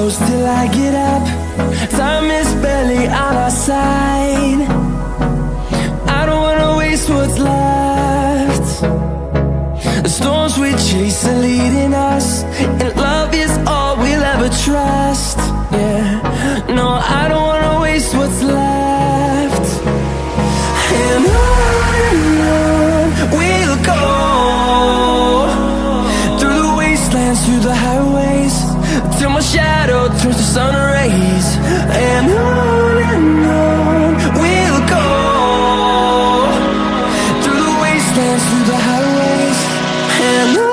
close till I get up. Time is barely on our side. I don't wanna waste what's left. The storms we chase are leading us, and love is all we'll ever trust. Yeah, no, I don't wanna waste what's left. And on we'll go, through the wastelands, through the highways, till my shadow turns to sun rays. And on we'll go, through the wastelands, through the highways, and on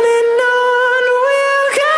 we'll go.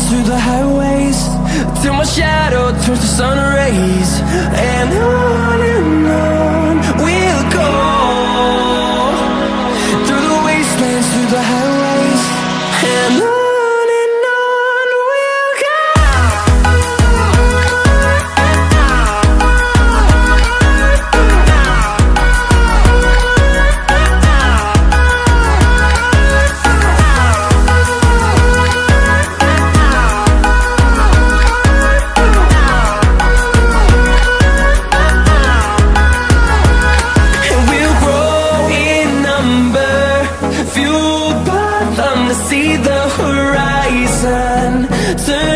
Through the highways, till my shadow turns to sun rays. And on we'll go, through the wastelands, through the highways, and on we'll go. See the horizon turn